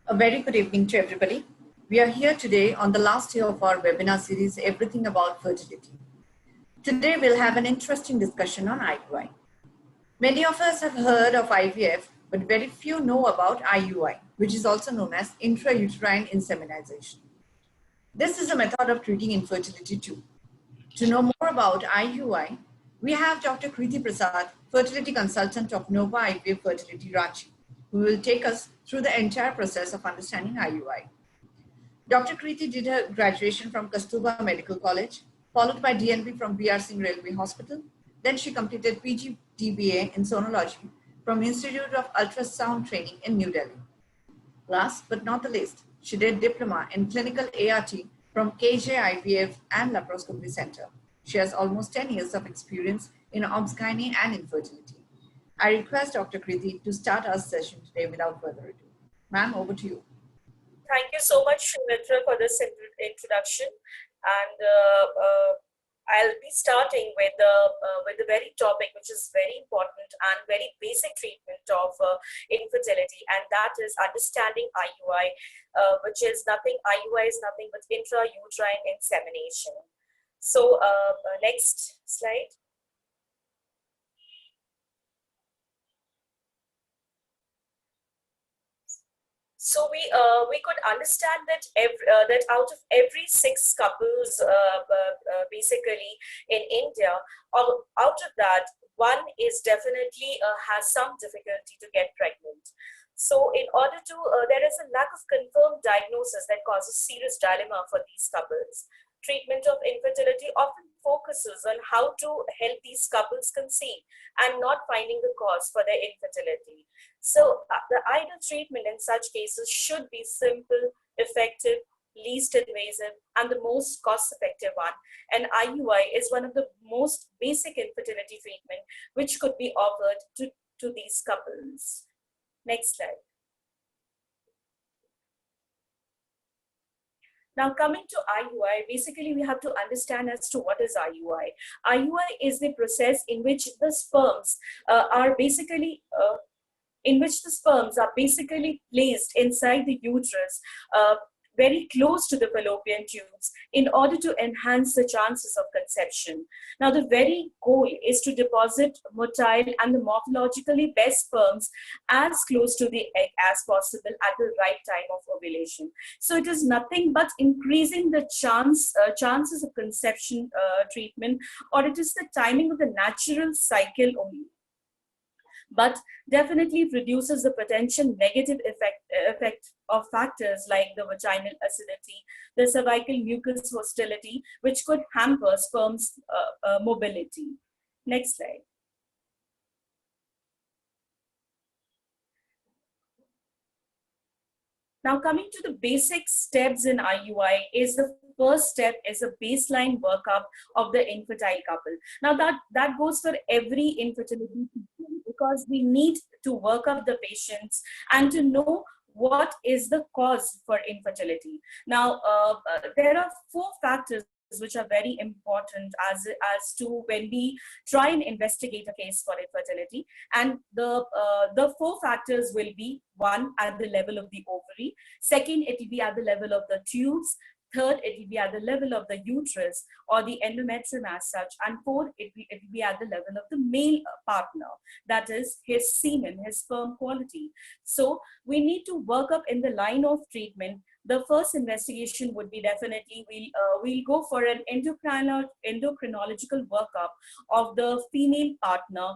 A very good evening to everybody. We are here today on the last day of our webinar series, Everything About Fertility. Today we'll have an interesting discussion on IUI. Many of us have heard of IVF, but very few know about IUI, which is also known as intrauterine insemination. This is a method of treating infertility too. To know more about IUI, we have Dr. Kriti Prasad, fertility consultant of Nova IVF Fertility Ranchi, who will take us through the entire process of understanding IUI. Dr. Kriti did her graduation from Kasturba Medical College, followed by DNB from B.R. Singh Railway Hospital. Then she completed PG DBA in Sonology from Institute of Ultrasound Training in New Delhi. Last but not the least, she did diploma in clinical ART from KJ IVF and Laparoscopy Center. She has almost 10 years of experience in obs-gynae and infertility. I request Dr. Kriti to start our session today without further ado. Ma'am, over to you. Thank you so much, Shumitra, for this introduction. And I'll be starting with the very topic which is very important and very basic treatment of infertility, and that is understanding IUI, which is nothing. IUI is nothing but intrauterine insemination. So next slide. So we could understand that that out of every 6 couples, basically in India, out of that, one is definitely has some difficulty to get pregnant. So in order to, there is a lack of confirmed diagnosis that causes serious dilemma for these couples. Treatment of infertility often focuses on how to help these couples conceive and not finding the cause for their infertility. So the ideal treatment in such cases should be simple, effective, least invasive, and the most cost-effective one. And IUI is one of the most basic infertility treatment which could be offered to these couples. Next slide. Now, coming to IUI, basically we have to understand as to what is IUI. IUI is the process in which the sperms are basically placed inside the uterus, very close to the fallopian tubes, in order to enhance the chances of conception. Now, the very goal is to deposit motile and the morphologically best sperms as close to the egg as possible at the right time of ovulation. So it is nothing but increasing the chances of conception treatment, or it is the timing of the natural cycle only. But definitely reduces the potential negative effect of factors like the vaginal acidity, the cervical mucus hostility, which could hamper sperm's mobility. Next slide. Now, coming to the basic steps in IUI, is the first step is a baseline workup of the infertile couple. Now, that goes for every infertility treatment, because we need to work up the patients and to know what is the cause for infertility. Now, there are 4 factors which are very important as to when we try and investigate a case for infertility. And the 4 factors will be: 1, at the level of the ovary; 2nd, it will be at the level of the tubes; 3rd, it will be at the level of the uterus or the endometrium as such; and 4th, it will be at the level of the male partner, that is his semen, his sperm quality. So we need to work up in the line of treatment. The first investigation would be definitely we'll go for an endocrinological workup of the female partner,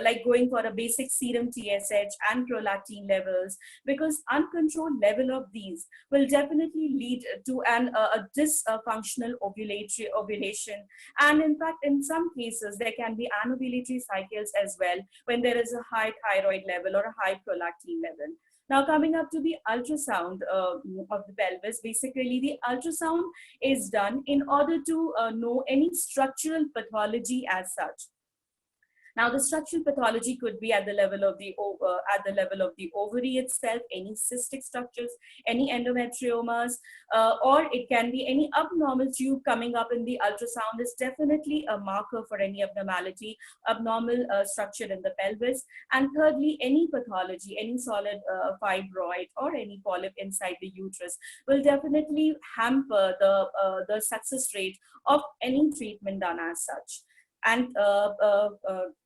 like going for a basic serum TSH and prolactin levels, because uncontrolled level of these will definitely lead to a dysfunctional ovulation, and in fact in some cases there can be anovulatory cycles as well when there is a high thyroid level or a high prolactin level. Now, coming up to the ultrasound of the pelvis, basically the ultrasound is done in order to know any structural pathology as such. Now, the structural pathology could be at the level of the ovary itself, any cystic structures, any endometriomas, or it can be any abnormal tube coming up in the ultrasound is definitely a marker for any abnormality, abnormal structure in the pelvis. And thirdly, any pathology, any solid fibroid or any polyp inside the uterus will definitely hamper the success rate of any treatment done as such. And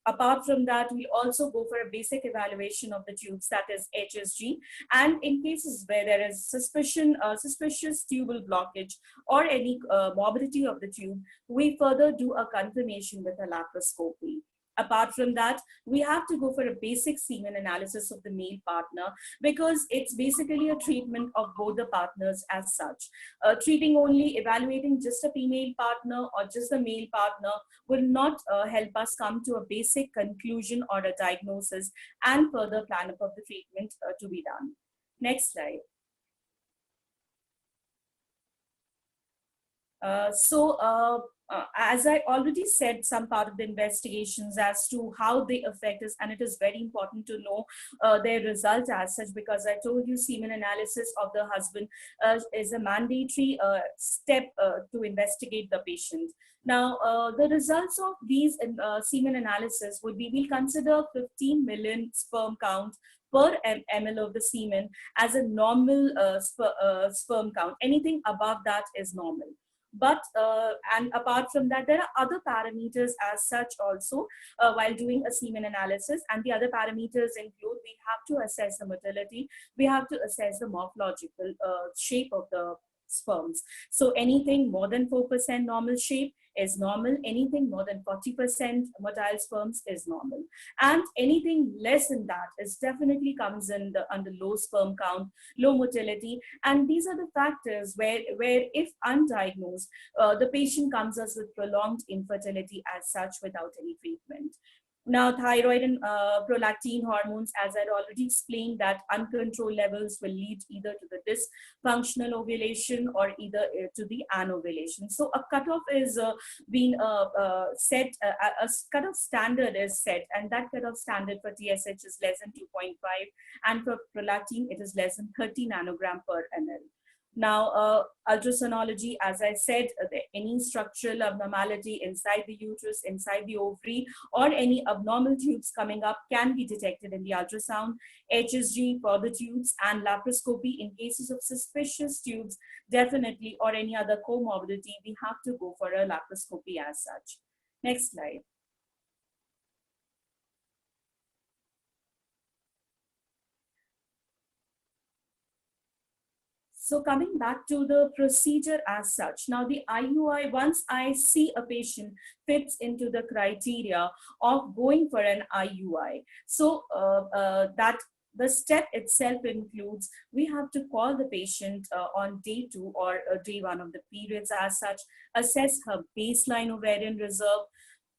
apart from that, we also go for a basic evaluation of the tubes, that is HSG. And in cases where there is suspicious tubal blockage or any morbidity of the tube, we further do a confirmation with a laparoscopy. Apart from that, we have to go for a basic semen analysis of the male partner, because it's basically a treatment of both the partners as such. Evaluating just a female partner or just the male partner will not help us come to a basic conclusion or a diagnosis and further plan up of the treatment to be done. Next slide. As I already said, some part of the investigations as to how they affect us, and it is very important to know their results as such, because I told you semen analysis of the husband is a mandatory step to investigate the patient. Now, the results of these semen analysis would be, we'll consider 15 million sperm count per ml of the semen as a normal sperm count. Anything above that is normal. But and apart from that, there are other parameters as such also while doing a semen analysis. And the other parameters include, we have to assess the motility, we have to assess the morphological shape of the sperms. So anything more than 4% normal shape is normal. Anything more than 40% motile sperms is normal. And anything less than that is definitely comes in under low sperm count, low motility. And these are the factors where if undiagnosed, the patient comes us with prolonged infertility as such without any treatment. Now, thyroid and prolactin hormones, as I'd already explained, that uncontrolled levels will lead either to the dysfunctional ovulation or either to the anovulation. So a cutoff is being set, a cutoff standard is set, and that cutoff standard for TSH is less than 2.5, and for prolactin, it is less than 30 nanogram per ml. Now, ultrasonology, as I said, any structural abnormality inside the uterus, inside the ovary, or any abnormal tubes coming up can be detected in the ultrasound. HSG for the tubes, and laparoscopy in cases of suspicious tubes, definitely, or any other comorbidity, we have to go for a laparoscopy as such. Next slide. So coming back to the procedure as such, now the IUI, once I see a patient fits into the criteria of going for an IUI, so that the step itself includes, we have to call the patient on day 2 or day 1 of the periods as such, assess her baseline ovarian reserve,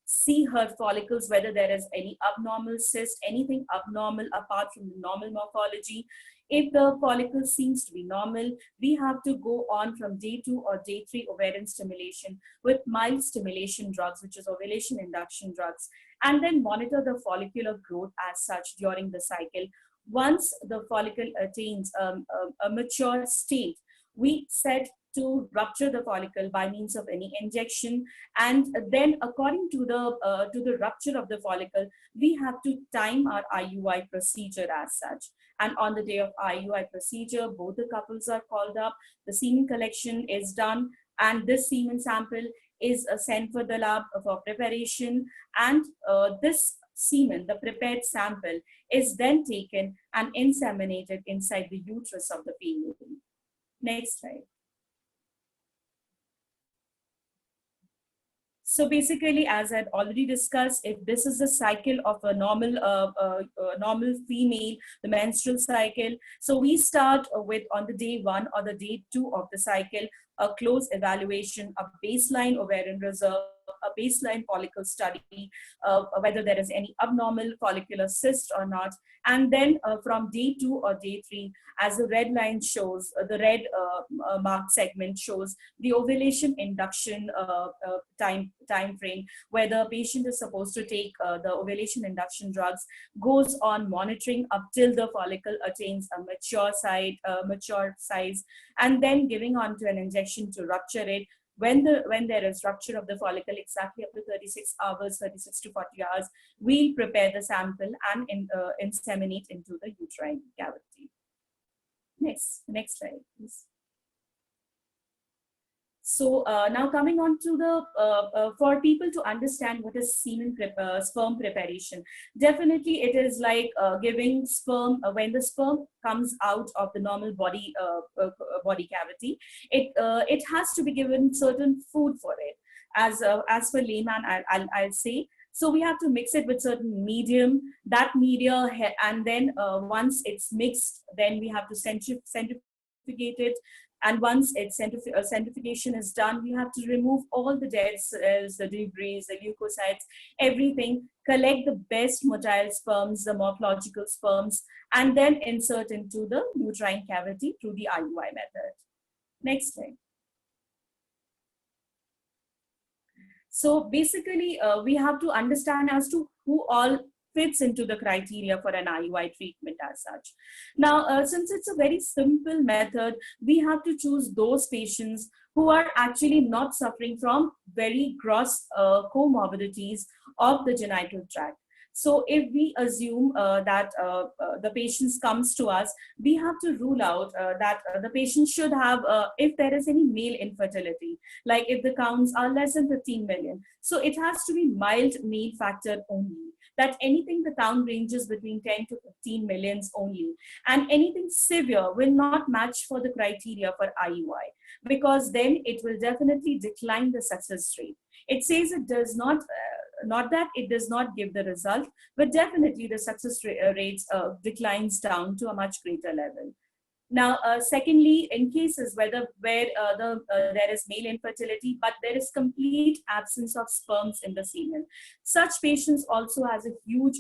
see her follicles, whether there is any abnormal cyst, anything abnormal apart from the normal morphology. If the follicle seems to be normal, we have to go on from day 2 or day 3 ovarian stimulation with mild stimulation drugs, which is ovulation induction drugs, and then monitor the follicular growth as such during the cycle. Once the follicle attains a mature state, we set to rupture the follicle by means of any injection, and then according to the rupture of the follicle, we have to time our IUI procedure as such. And on the day of IUI procedure, both the couples are called up, the semen collection is done, and this semen sample is sent for the lab for preparation, and this semen, the prepared sample, is then taken and inseminated inside the uterus of the female. Next slide. So basically, as I've already discussed, if this is the cycle of a normal female, the menstrual cycle, so we start with on the day 1 or the day 2 of the cycle, a close evaluation, a baseline ovarian reserve, a baseline follicle study, whether there is any abnormal follicular cyst or not. And then from day 2 or day 3, as the red line shows, the red marked segment shows the ovulation induction time frame, where the patient is supposed to take the ovulation induction drugs, goes on monitoring up till the follicle attains a mature size, and then giving on to an injection to rupture it. When there is rupture of the follicle exactly up to 36 hours, 36 to 40 hours, we'll prepare the sample and inseminate into the uterine cavity. Next slide, please. So now coming on to the, for people to understand what is sperm preparation, definitely it is like giving sperm, when the sperm comes out of the normal body cavity, it has to be given certain food for it. As for layman, I'll say, so we have to mix it with certain medium, and then once it's mixed, then we have to centrifugate it. And once centrifugation is done, we have to remove all the dead cells, the debris, the leukocytes, everything, collect the best motile sperms, the morphological sperms, and then insert into the uterine cavity through the IUI method. Next slide. So basically, we have to understand as to who all fits into the criteria for an IUI treatment as such. Now, since it's a very simple method, we have to choose those patients who are actually not suffering from very gross comorbidities of the genital tract. So if we assume that the patient comes to us, we have to rule out that the patient should have, if there is any male infertility, like if the counts are less than 15 million. So it has to be mild male factor only. That anything the count ranges between 10 to 15 millions only. And anything severe will not match for the criteria for IUI, because then it will definitely decline the success rate. It says it does not, not that it does not give the result, but definitely the success rates declines down to a much greater level. Now, secondly, in cases where there is male infertility, but there is complete absence of sperms in the semen, such patients also has a huge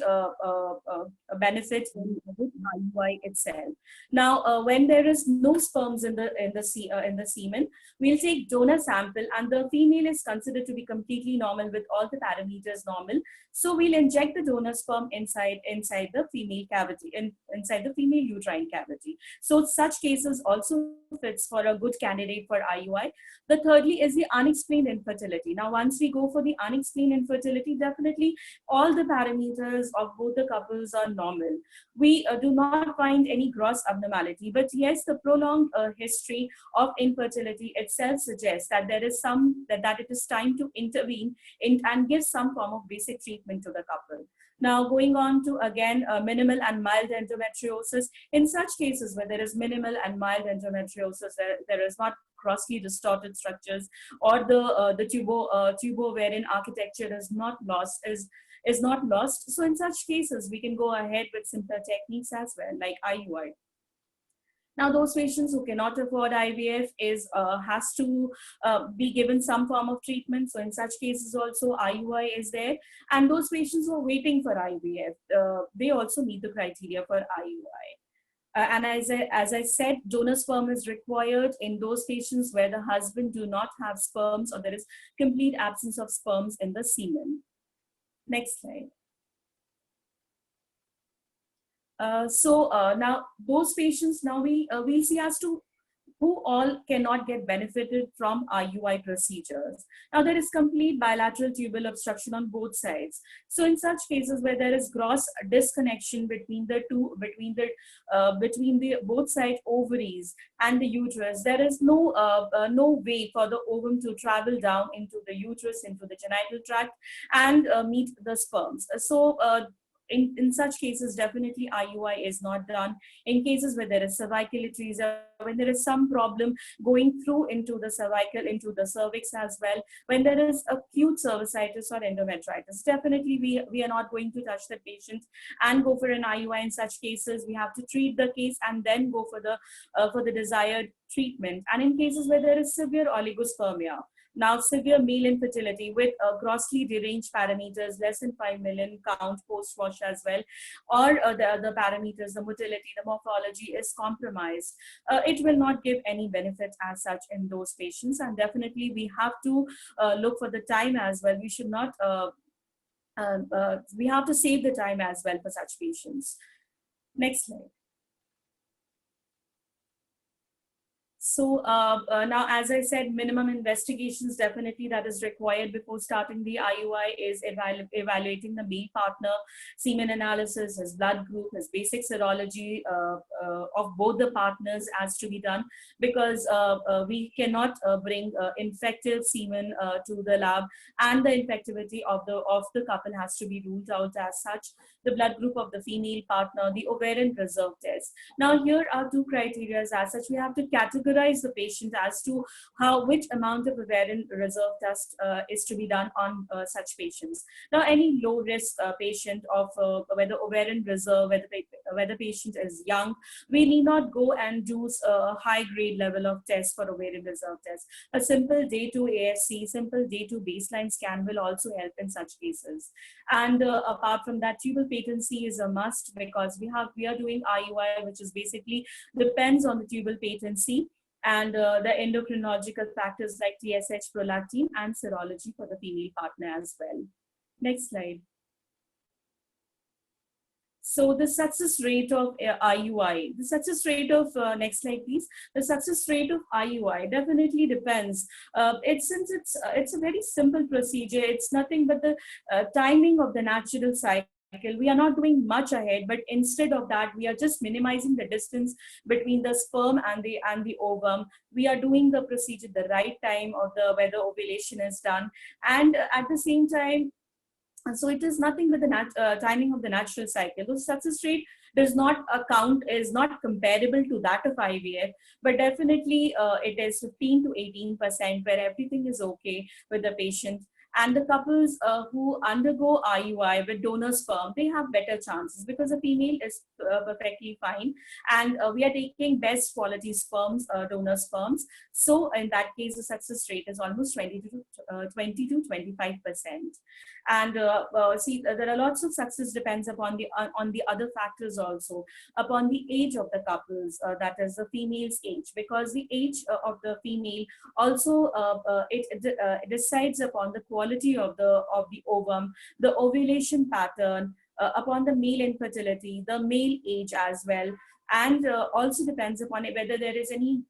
benefit with IUI itself. Now, when there is no sperms in the semen, we'll take donor sample, and the female is considered to be completely normal with all the parameters normal. So we'll inject the donor sperm inside the female cavity, inside the female uterine cavity. So such cases also fits for a good candidate for IUI. The thirdly is the unexplained infertility. Now, once we go for the unexplained infertility, definitely all the parameters of both the couples are normal. We do not find any gross abnormality, but yes, the prolonged history of infertility itself suggests that there is that it is time to intervene and give some form of basic treatment to the couple. Now, going on to again minimal and mild endometriosis. In such cases where there is minimal and mild endometriosis, there is not grossly distorted structures, or the tubo-ovarian architecture is not lost. So in such cases, we can go ahead with simpler techniques as well, like IUI. Now, those patients who cannot afford IVF has to be given some form of treatment. So in such cases also IUI is there. And those patients who are waiting for IVF, they also meet the criteria for IUI. And as I said, donor sperm is required in those patients where the husband do not have sperms, or there is complete absence of sperms in the semen. Next slide. Now those patients, now we see as to who all cannot get benefited from IUI procedures. Now, there is complete bilateral tubal obstruction on both sides. So in such cases where there is gross disconnection between both side ovaries and the uterus, there is no way for the ovum to travel down into the uterus, into the genital tract, and meet the sperms. So in such cases, definitely IUI is not done. In cases where there is cervical atresia, when there is some problem going through into the cervical, into the cervix as well, when there is acute cervicitis or endometritis, definitely we are not going to touch the patient and go for an IUI. In such cases, we have to treat the case and then go for the desired treatment. And in cases where there is severe oligospermia, now severe male infertility with grossly deranged parameters, less than 5 million count post-wash as well, or the other parameters, the motility, the morphology is compromised, it will not give any benefit as such in those patients. And definitely we have to look for the time as well. We should not, we have to save the time as well for such patients. Next slide. So now, as I said, minimum investigations definitely that is required before starting the IUI is evaluating the male partner, semen analysis, his blood group, his basic serology of both the partners has to be done, because we cannot bring infective semen to the lab, and the infectivity of the couple has to be ruled out as such. The blood group of the female partner, the ovarian reserve test. Now here are two criteria as such. We have to categorize the patient as to which amount of ovarian reserve test is to be done on such patients. Now any low risk patient of whether ovarian reserve, whether patient is young, we need not go and do a high grade level of test for ovarian reserve test. A simple day 2 ASC, simple day 2 baseline scan will also help in such cases. And apart from that, tubal patency is a must, because we are doing IUI, which is basically depends on the tubal patency and the endocrinological factors like TSH, prolactin, and serology for the female partner as well. Next slide. So the success rate of IUI, the success rate of, next slide please, the success rate of IUI definitely depends. Since it's a very simple procedure, it's nothing but the timing of the natural cycle. We are not doing much ahead, but instead of that, we are just minimizing the distance between the sperm and the ovum. We are doing the procedure the right time of where the ovulation is done, and at the same time, so it is nothing but the timing of the natural cycle. The success rate does not is not comparable to that of IVF, but definitely it is 15 to 18% where everything is okay with the patient. And the couples who undergo IUI with donor sperm, they have better chances, because a female is perfectly fine, and we are taking best quality sperms, donor sperms. So in that case, the success rate is almost 20 to 25%. And see, there are lots of success depends upon the other factors also, upon the age of the couples, that is the female's age, because the age of the female also it decides upon the quality of the ovum, the ovulation pattern, upon the male infertility, the male age as well, and also depends upon whether there is any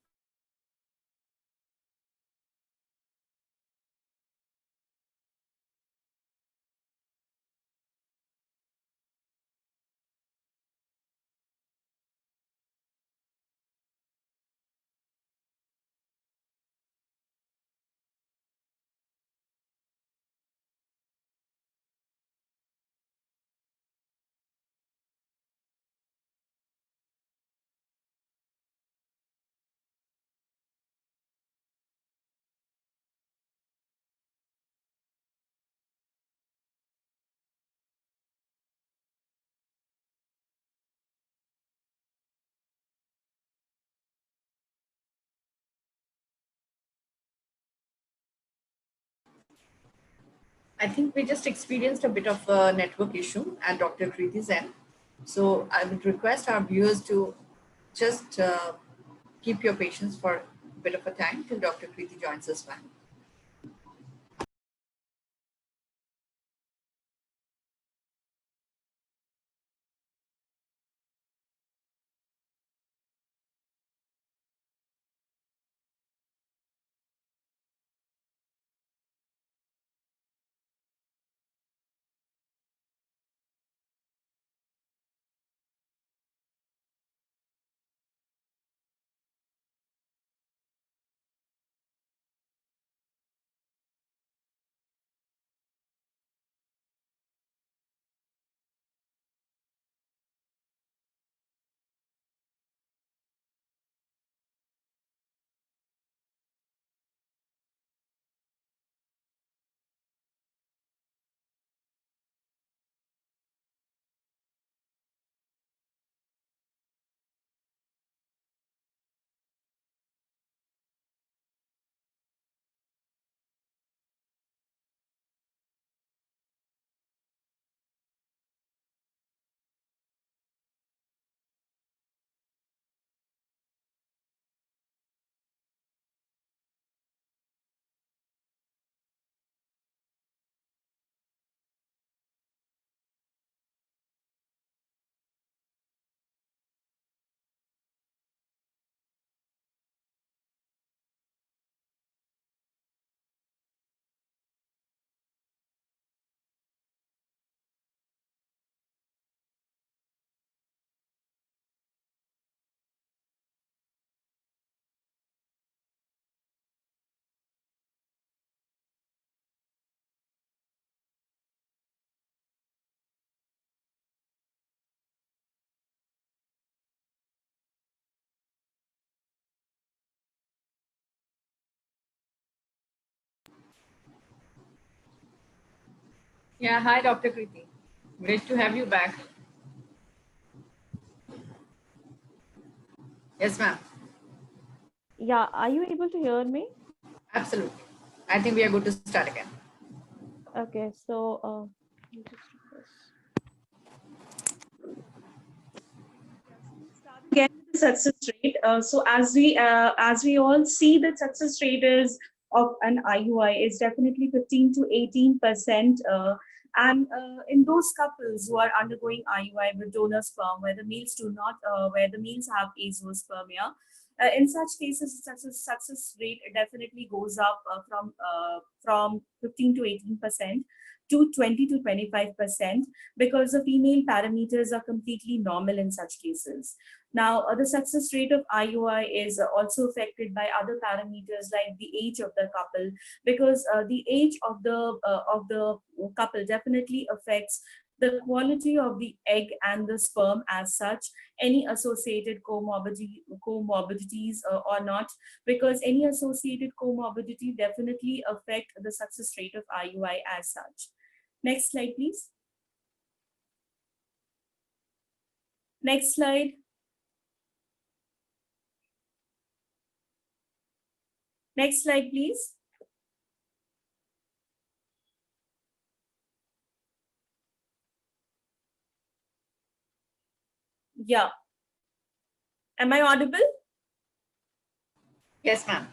I think we just experienced a bit of a network issue at Dr. Kriti's end. So I would request our viewers to just keep your patience for a bit of a time till Dr. Kriti joins us back. Yeah, hi, Dr. Kriti. Great to have you back. Yes, ma'am. Yeah, are you able to hear me? Absolutely. I think we are good to start again. Okay, so let me just do this. Again, the success rate. So as we all see, the success rate is of an IUI is definitely 15 to 18%. And in those couples who are undergoing IUI with donor sperm, where the males do not, where the males have azoospermia, in such cases, success rate definitely goes up from 15 to 18% to 20 to 25%, because the female parameters are completely normal in such cases. Now, the success rate of IUI is also affected by other parameters like the age of the couple, because the age of the couple definitely affects the quality of the egg and the sperm as such, any associated comorbidities or not, because any associated comorbidity definitely affect the success rate of IUI as such. Next slide, please. Next slide. Next slide, please. Yeah. Am I audible? Yes, ma'am.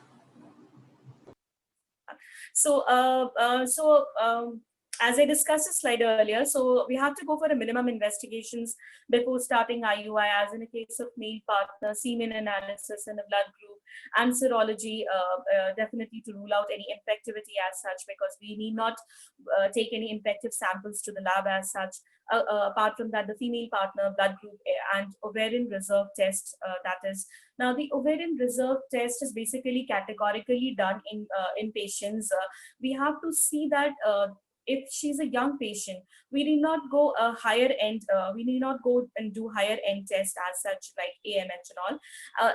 So, as I discussed a slide earlier, so we have to go for a minimum investigations before starting IUI, as in a case of male partner, semen analysis and a blood group, and serology, definitely to rule out any infectivity as such, because we need not take any infective samples to the lab as such. Apart from that, the female partner, blood group, and ovarian reserve test, that is. Now, the ovarian reserve test is basically categorically done in patients. We have to see that if she's a young patient, we need not go a higher end. We need not go and do higher end tests as such, like AMH and all.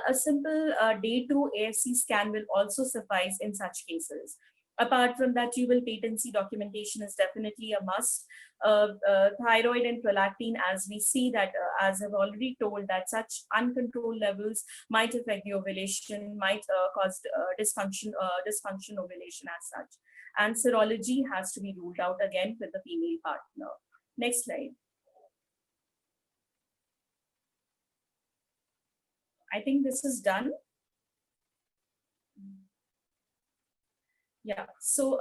A simple day 2 AFC scan will also suffice in such cases. Apart from that, tubal patency documentation is definitely a must. Thyroid and prolactin, as we see that, as I've already told, that such uncontrolled levels might affect the ovulation, might cause dysfunction ovulation as such. And serology has to be ruled out again with the female partner. Next slide. I think this is done. Yeah, so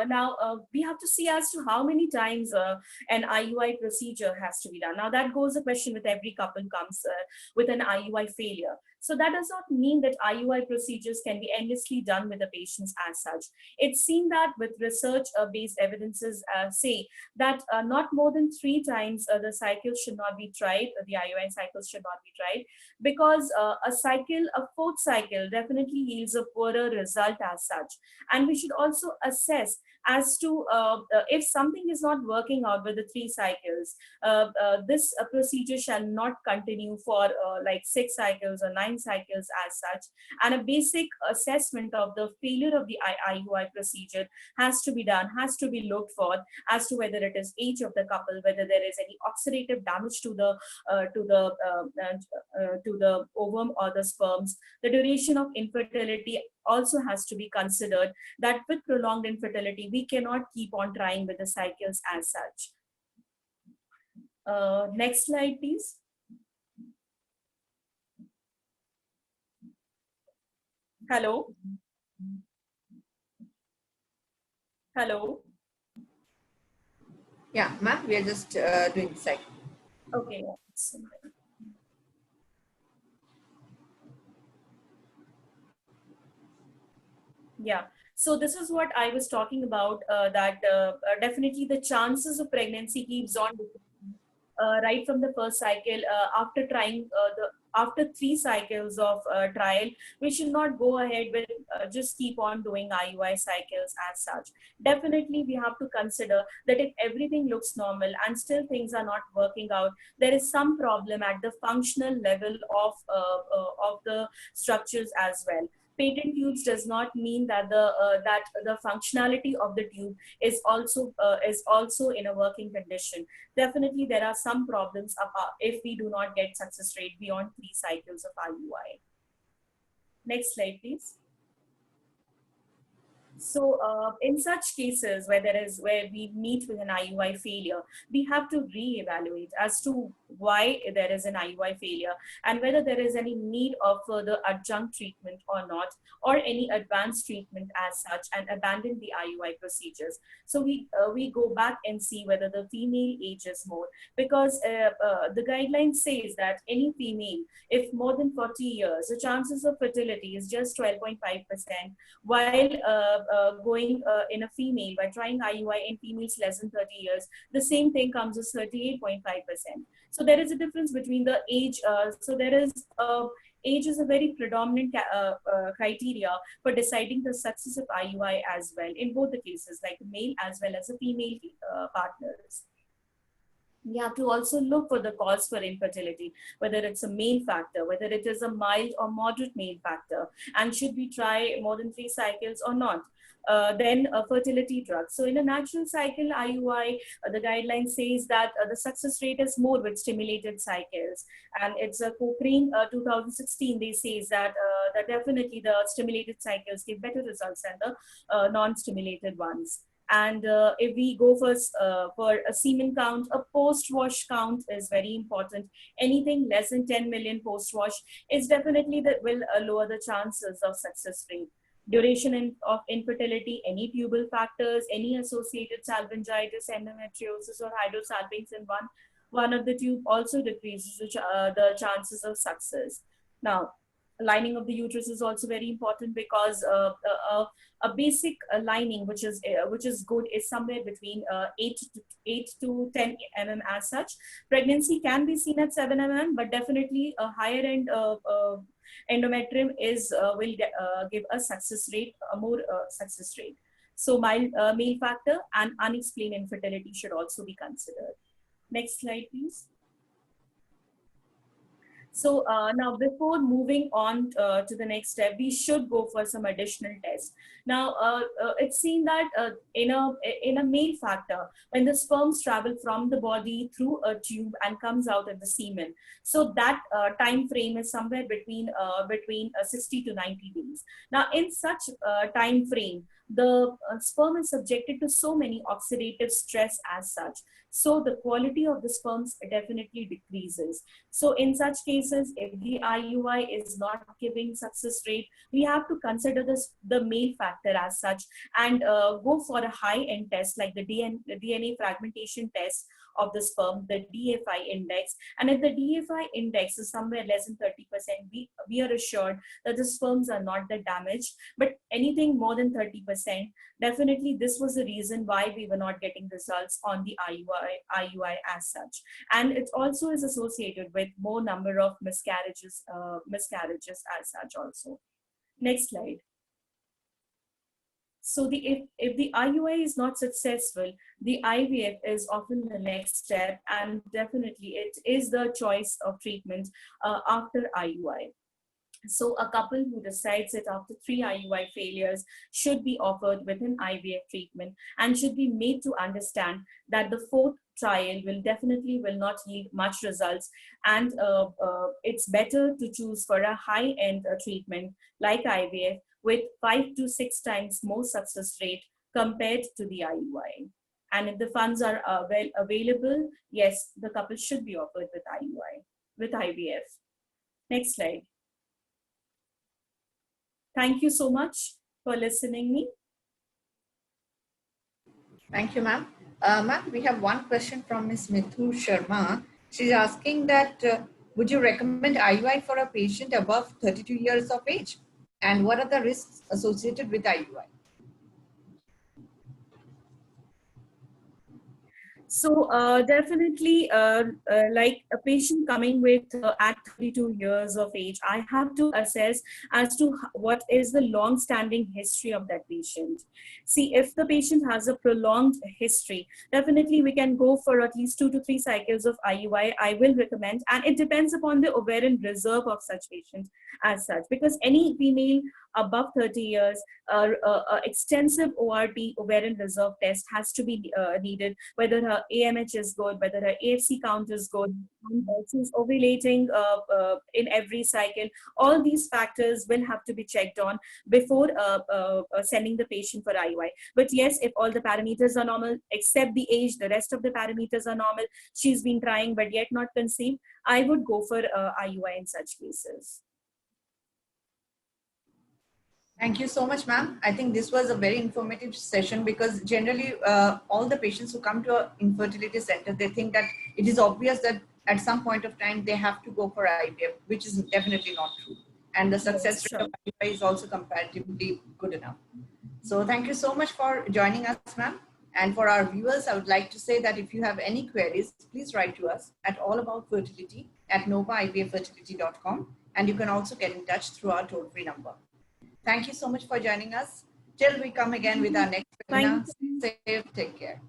now we have to see as to how many times an IUI procedure has to be done. Now that goes a question with every couple comes with an IUI failure. So that does not mean that IUI procedures can be endlessly done with the patients as such. It's seen that with research-based evidences say that not more than 3 times the cycle should not be tried, the IUI cycles should not be tried, because a fourth cycle definitely yields a poorer result as such. And we should also assess as to if something is not working out with the 3 cycles, this procedure shall not continue for like 6 cycles or 9 cycles as such. And a basic assessment of the failure of the IUI procedure has to be done, has to be looked for, as to whether it is age of the couple, whether there is any oxidative damage to the ovum or the sperms. The duration of infertility also has to be considered, that with prolonged infertility, we cannot keep on trying with the cycles as such. Next slide, please. Hello? Hello? Yeah, ma'am, we are just doing the cycle. Okay. Yeah. So this is what I was talking about, that definitely the chances of pregnancy keeps on right from the first cycle. After trying after 3 cycles of trial, we should not go ahead with just keep on doing IUI cycles as such. Definitely, we have to consider that if everything looks normal and still things are not working out, there is some problem at the functional level of the structures as well. patent tubes does not mean that the functionality of the tube is also in a working condition. Definitely, there are some problems if we do not get success rate beyond 3 cycles of IUI. Next slide, please. So in such cases where we meet with an IUI failure, we have to reevaluate as to why there is an IUI failure and whether there is any need of further adjunct treatment or not, or any advanced treatment as such, and abandon the IUI procedures. So we go back and see whether the female ages more, because the guideline says that any female, if more than 40 years, the chances of fertility is just 12.5%, while going in a female, by trying IUI in females less than 30 years, the same thing comes as 38.5%. So there is a difference between the age. So there is age is a very predominant criteria for deciding the success of IUI as well, in both the cases, like the male as well as the female partners. We have to also look for the cause for infertility, whether it's a male factor, whether it is a mild or moderate male factor, and should we try more than 3 cycles or not. Then a fertility drug. So in a natural cycle IUI, the guideline says that the success rate is more with stimulated cycles, and it's a Cochrane 2016. They say that that definitely the stimulated cycles give better results than the non-stimulated ones. And if we go for a semen count, a post-wash count is very important. Anything less than 10 million post-wash is definitely that will lower the chances of success rate. Duration of infertility, any tubal factors, any associated salpingitis, endometriosis, or hydrosalpinx in one of the tube also decreases the chances of success. Now, lining of the uterus is also very important, because a basic lining which is good is somewhere between 8 to 10 mm as such. Pregnancy can be seen at 7 mm, but definitely a higher end endometrium will give a success rate, a more success rate. So mild male factor and unexplained infertility should also be considered. Next slide, please. So now, before moving on to the next step, we should go for some additional tests. Now, it's seen that in a male factor, when the sperms travel from the body through a tube and comes out in the semen, so that time frame is somewhere between 60 to 90 days. Now, in such time frame, the sperm is subjected to so many oxidative stress as such. So the quality of the sperms definitely decreases. So in such cases, if the IUI is not giving success rate, we have to consider the male factor as such, and go for a high-end test like the DNA fragmentation test of the sperm, the DFI index. And if the DFI index is somewhere less than 30%, we are assured that the sperms are not that damaged. But anything more than 30%, definitely this was the reason why we were not getting results on the IUI as such. And it also is associated with more number of miscarriages as such also. Next slide. So if the IUI is not successful, the IVF is often the next step, and definitely it is the choice of treatment after IUI. So a couple who decides it after 3 IUI failures should be offered with an IVF treatment, and should be made to understand that the 4th trial will not yield much results, and it's better to choose for a high-end treatment like IVF with 5 to 6 times more success rate compared to the IUI. And if the funds are well available, yes, the couple should be offered with IVF. Next slide. Thank you so much for listening me. Thank you, ma'am. Ma'am, we have one question from Ms. Mithu Sharma. She's asking that, would you recommend IUI for a patient above 32 years of age? And what are the risks associated with IUI? So definitely, like a patient coming with at 32 years of age, I have to assess as to what is the long-standing history of that patient. See, if the patient has a prolonged history, definitely we can go for at least 2 to 3 cycles of IUI. I will recommend, and it depends upon the ovarian reserve of such patient as such, because any female above 30 years, extensive ORT, ovarian reserve test, has to be needed, whether her AMH is good, whether her AFC count is good, and she's ovulating in every cycle. All these factors will have to be checked on before sending the patient for IUI. But yes, if all the parameters are normal, except the age, the rest of the parameters are normal, she's been trying but yet not conceived, I would go for IUI in such cases. Thank you so much, ma'am. I think this was a very informative session because generally all the patients who come to an infertility center, they think that it is obvious that at some point of time they have to go for IVF, which is definitely not true. And the success Yes, rate of IVF is also comparatively good enough. So thank you so much for joining us, ma'am. And for our viewers, I would like to say that if you have any queries, please write to us at allaboutfertility@novaivffertility.com. And you can also get in touch through our toll-free number. Thank you so much for joining us. Till we come again with our next webinar, Thank you. stay safe, take care.